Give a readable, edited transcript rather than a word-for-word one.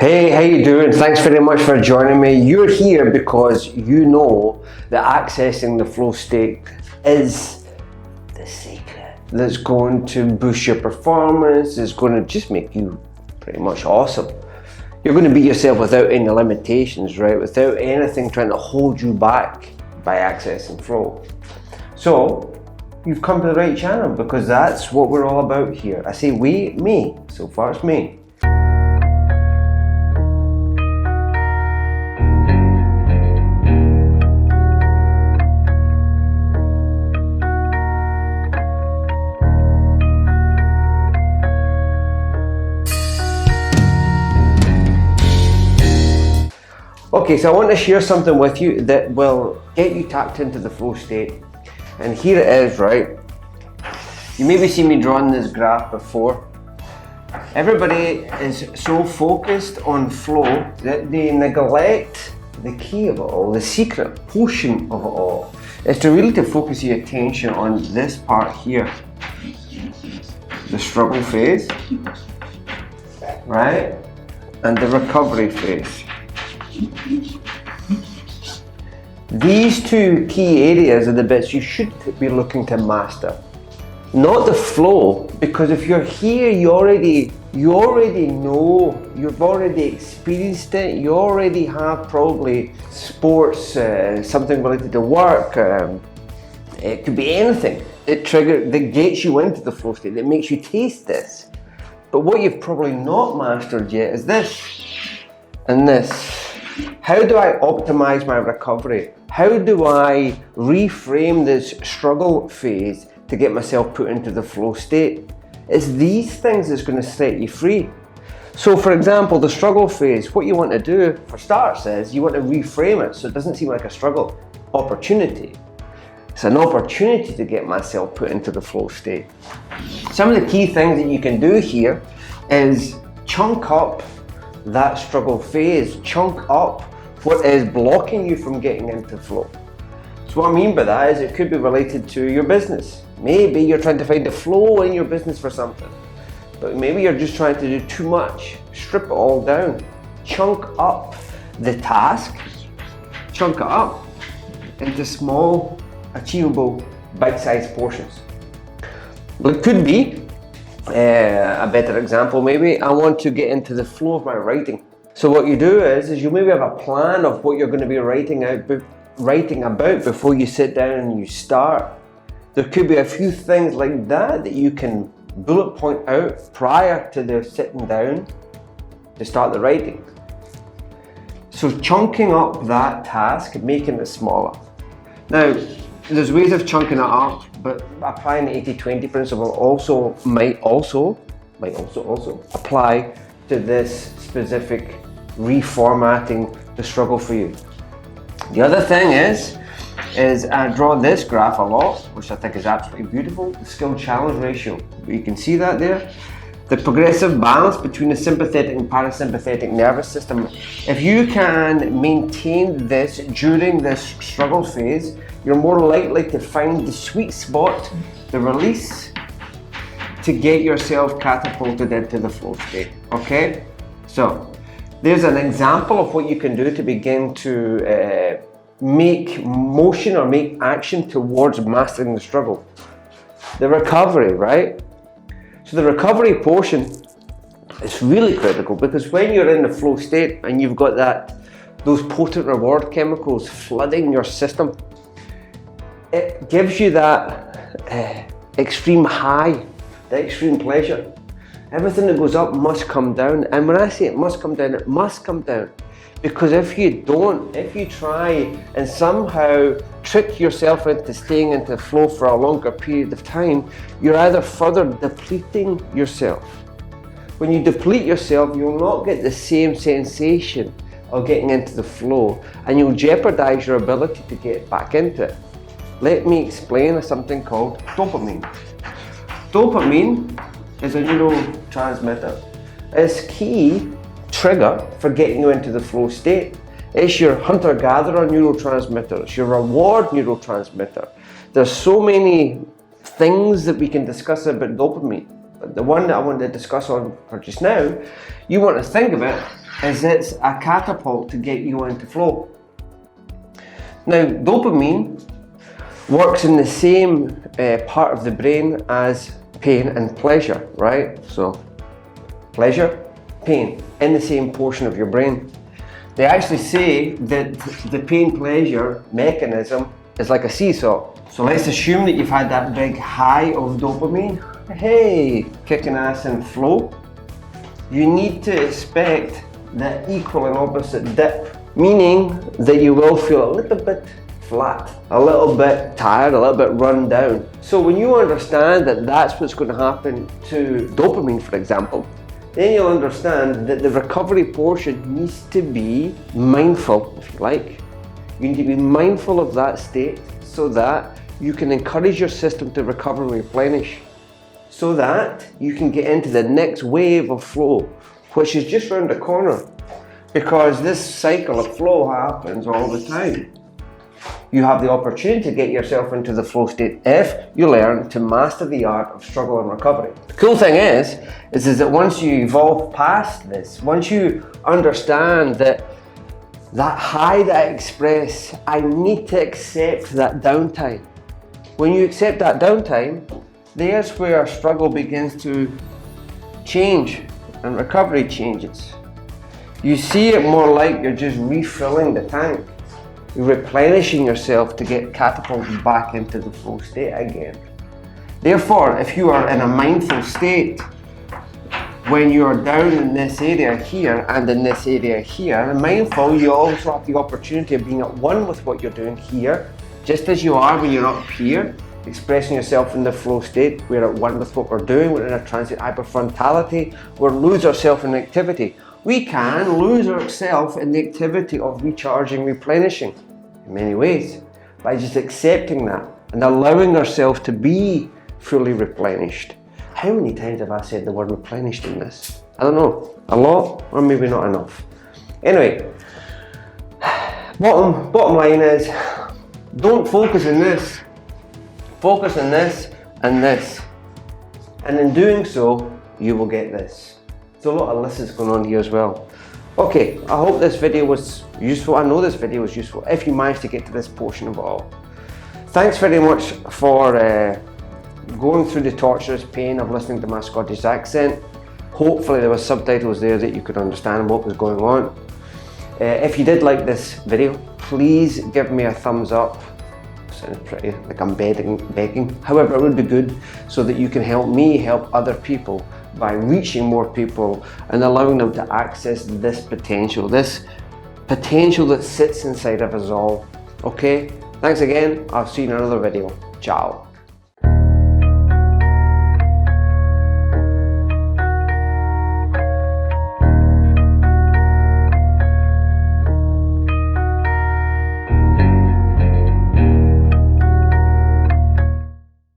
Hey, how you doing? Thanks very much for joining me. You're here because you know that accessing the flow state is the secret that's going to boost your performance, is going to just make you pretty much awesome. You're going to beat yourself without any limitations, right? Without anything trying to hold you back by accessing flow. So, you've come to the right channel because that's what we're all about here. I say we, me. So far it's me. Okay, so I want to share something with you that will get you tapped into the flow state. And here it is, right? You maybe seen me drawing this graph before. Everybody is so focused on flow that they neglect the key of it all, the secret portion of it all. Is to really focus your attention on this part here. The struggle phase, right? And the recovery phase. These two key areas are the bits you should be looking to master. Not the flow, because if you're here, you already know, you've already experienced it, you already have probably sports, something related to work, it could be anything that gets you into the flow state, that makes you taste this. But what you've probably not mastered yet is this and this. How do I optimize my recovery? How do I reframe this struggle phase to get myself put into the flow state? It's these things that's going to set you free. So for example, the struggle phase, what you want to do for starters is you want to reframe it so it doesn't seem like a struggle. Opportunity. It's an opportunity to get myself put into the flow state. Some of the key things that you can do here is chunk up that struggle phase, chunk up what is blocking you from getting into flow. So what I mean by that is it could be related to your business. Maybe you're trying to find the flow in your business for something, but maybe you're just trying to do too much. Strip it all down. Chunk up the task, chunk it up into small, achievable, bite-sized portions. Well, it could be a better example, maybe I want to get into the flow of my writing. So what you do is you maybe have a plan of what you're going to be writing about before you sit down and you start. There could be a few things like that you can bullet point out prior to the sitting down to start the writing. So chunking up that task, making it smaller. Now, there's ways of chunking it up, but applying the 80-20 principle might also apply to this specific reformatting the struggle for you. The other thing is I draw this graph a lot, which I think is absolutely beautiful, the skill challenge ratio. You can see that there. The progressive balance between the sympathetic and parasympathetic nervous system. If you can maintain this during this struggle phase, you're more likely to find the sweet spot, the release, to get yourself catapulted into the flow state, okay? So, there's an example of what you can do to begin to make motion or make action towards mastering the struggle. The recovery, right? So the recovery portion is really critical because when you're in the flow state and you've got those potent reward chemicals flooding your system, it gives you that extreme high, that extreme pleasure. Everything that goes up must come down. And when I say it must come down, it must come down. Because if you try and somehow trick yourself into staying into flow for a longer period of time, you're either further depleting yourself. When you deplete yourself, you'll not get the same sensation of getting into the flow, and you'll jeopardize your ability to get back into it. Let me explain something called dopamine. Dopamine is a neurotransmitter. It's key trigger for getting you into the flow state. It's your hunter-gatherer neurotransmitter. It's your reward neurotransmitter. There's so many things that we can discuss about dopamine. But the one that I want to discuss on for just now, you want to think of it is it's a catapult to get you into flow. Now, dopamine works in the same part of the brain as pain and pleasure, right? So, pleasure, pain, in the same portion of your brain. They actually say that the pain-pleasure mechanism is like a seesaw. So let's assume that you've had that big high of dopamine. Hey, kicking ass in flow. You need to expect the equal and opposite dip, meaning that you will feel a little bit flat, a little bit tired, a little bit run down. So when you understand that that's what's going to happen to dopamine, for example, then you'll understand that the recovery portion needs to be mindful, if you like. You need to be mindful of that state so that you can encourage your system to recover and replenish, so that you can get into the next wave of flow, which is just around the corner. Because this cycle of flow happens all the time. You have the opportunity to get yourself into the flow state if you learn to master the art of struggle and recovery. The cool thing is that once you evolve past this, once you understand that high that I express, I need to accept that downtime. When you accept that downtime, there's where struggle begins to change and recovery changes. You see it more like you're just refilling the tank. You're replenishing yourself to get catapulted back into the flow state again. Therefore, if you are in a mindful state, when you're down in this area here and in this area here, and mindful, you also have the opportunity of being at one with what you're doing here, just as you are when you're up here, expressing yourself in the flow state. We're at one with what we're doing. We're in a transit hyperfrontality. We lose ourselves in activity. We can lose ourselves in the activity of recharging, replenishing in many ways by just accepting that and allowing ourselves to be fully replenished. How many times have I said the word replenished in this? I don't know, a lot or maybe not enough. Anyway, bottom line is, don't focus on this. Focus on this and this. And in doing so, you will get this. There's a lot of lessons going on here as well. Okay, I hope this video was useful. I know this video was useful if you managed to get to this portion of it all. Thanks very much for going through the torturous pain of listening to my Scottish accent. Hopefully there were subtitles there that you could understand what was going on. If you did like this video, please give me a thumbs up. Sounds pretty like I'm begging. However, it would be good so that you can help me help other people by reaching more people and allowing them to access this potential that sits inside of us all. Okay, thanks again. I'll see you in another video. Ciao.